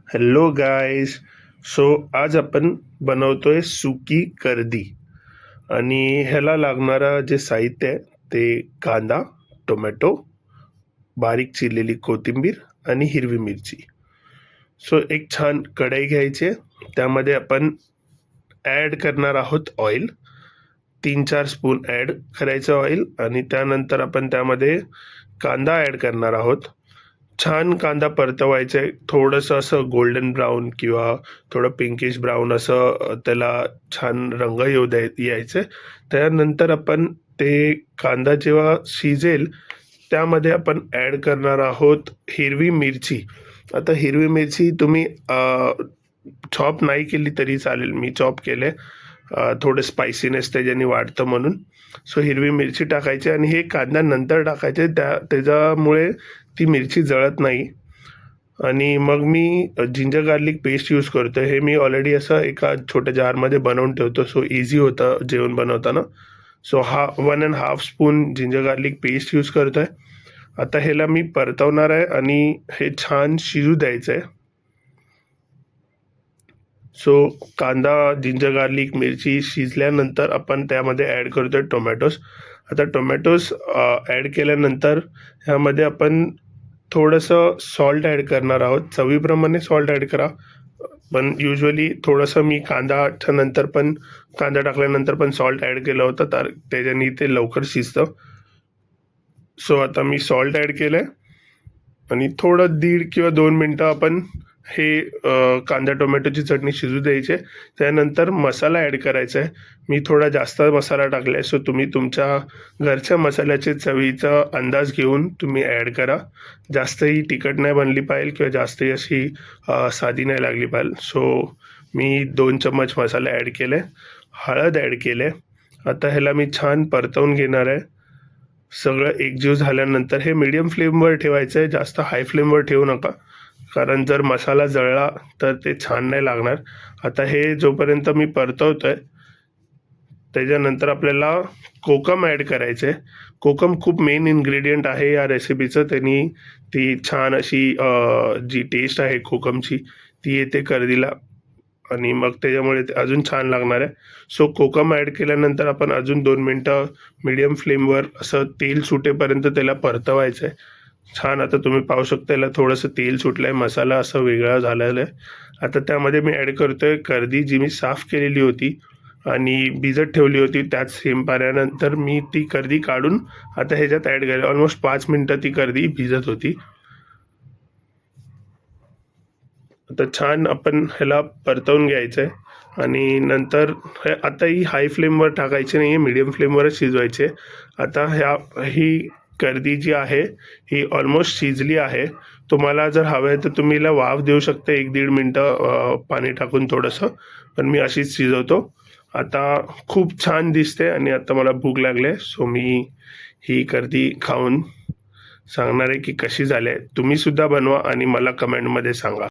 Hello guys. So आज आपण बनवतोय सुकी कर्दी आणि ह्याला लागणारं जे साहित्य आहे ते कांदा, टोमॅटो, बारीक चिरलेली कोथिंबीर आणि हिरवी मिरची. सो एक छान कढई घ्यायची, त्यामध्ये आपण ॲड करणार आहोत ऑइल. 3-4 स्पून ॲड करायचं ऑइल आणि त्यानंतर आपण त्यामध्ये कांदा ॲड करणार आहोत. छान कांदा परतवायचा आहे, थोडंसं असं गोल्डन ब्राऊन किंवा थोडं पिंकिश ब्राऊन असं त्याला छान रंग यायचं. त्यानंतर आपण ते कांदा जेव्हा शिजेल त्यामध्ये आपण ॲड करणार आहोत हिरवी मिरची. आता हिरवी मिरची तुम्ही चॉप नाही केली तरी चालेल, मी चॉप केले, थोडं स्पायसीनेस त्याच्याने वाढतं म्हणून. सो हिरवी मिरची टाकायची आणि हे कांदा नंतर टाकायचे, त्याच्यामुळे ती मिरची जळत नाही. आणि मग मी जिंजर गार्लिक पेस्ट यूज करतो. हे मी ऑलरेडी असं एका छोट्या जारमध्ये बनवून ठेवतो, सो इझी होतं जेवण बनवताना. So 1.5 spoon ginger garlic paste use करतो आहे. आता ह्याला मी परतवणार आहे आणि हे छान शिजू द्यायचं आहे. सो कांदा, जिंजर गार्लिक, मिरची शिजल्यानंतर आपण त्यामध्ये ॲड करतो आहे टोमॅटोज. आता टोमॅटोज ॲड केल्यानंतर ह्यामध्ये आपण थोडंसं सॉल्ट ॲड करणार आहोत. चवीप्रमाणे सॉल्ट ॲड करा, पण युजली थोडंसं मी कांदा टाकल्यानंतर पण सॉल्ट ॲड केलं होतं, तर त्याच्याने ते लवकर शिजतं. सो आता मी सॉल्ट ॲड केलं आहे आणि थोडं 1.5 किंवा 2 मिनटं आपण हे कांदा टोमॅटोची चटणी शिजू द्यायची. त्यानंतर मसाला ॲड करायचा आहे. मी थोडा जास्त मसाला टाकला आहे, सो तुम्ही तुमच्या घरच्या मसाल्याचे चवीचा अंदाज घेऊन तुम्ही ॲड करा. जास्तही तिखट नाही बनली पाहिजे किंवा जास्तही अशी साधी नाही लागली पाहिजे. सो मी 2 चम्मच मसाला ॲड केले, हळद ॲड केले. आता ह्याला मी छान परतवून घेणार आहे. सगळं एकजीव झाल्यानंतर हे मीडियम फ्लेमवर ठेवायचं आहे, जास्त हाय फ्लेमवर ठेवू नका, कारण जर मसाला जळला तर ते छान नाही लागणार. आता हे जोपर्यंत मी परतवतो आहे त्याच्यानंतर आपल्याला कोकम ॲड करायचं आहे. कोकम खूप मेन इन्ग्रेडियंट आहे या रेसिपीचं. त्यांनी ती छान अशी जी टेस्ट आहे कोकमची ती येते कर्दीला आणि मग त्याच्यामुळे ते अजून छान लागणार आहे. सो कोकम ॲड केल्यानंतर आपण अजून 2 मिनटं मीडियम फ्लेमवर असं तेल सुटेपर्यंत त्याला परतवायचं आहे. छान आता तुम्ही पाहू शकता याला थोडंसं तेल सुटलं आहे, मसाला असं वेगळा झालेला आहे. आता त्यामध्ये मी ॲड करतो आहे कर्दी, जी मी साफ केलेली होती आणि भिजत ठेवली होती. त्याच सेम पाण्यानंतर मी ती कर्दी काढून आता ह्याच्यात ॲड केली. ऑलमोस्ट 5 मिनटं ती कर्दी भिजत होती. आता छान आपण ह्याला परतवून घ्यायचं आहे आणि नंतर आता ही हाय फ्लेमवर टाकायची नाही आहे, मीडियम फ्लेमवरच शिजवायचे. आता ही कर्दी जी आहे ही ऑलमोस्ट शिजली आहे. तुम्हाला जर हवं आहे तर तुम्ही हिला वाफ देऊ शकता 1-1.5 मिनटं पाणी टाकून थोडंसं, पण मी अशीच शिजवतो. आता खूप छान दिसते आणि आता मला भूक लागली आहे, सो मी ही कर्दी खाऊन सांगणार आहे की कशी झाली आहे. तुम्हीसुद्धा बनवा आणि मला कमेंटमध्ये सांगा.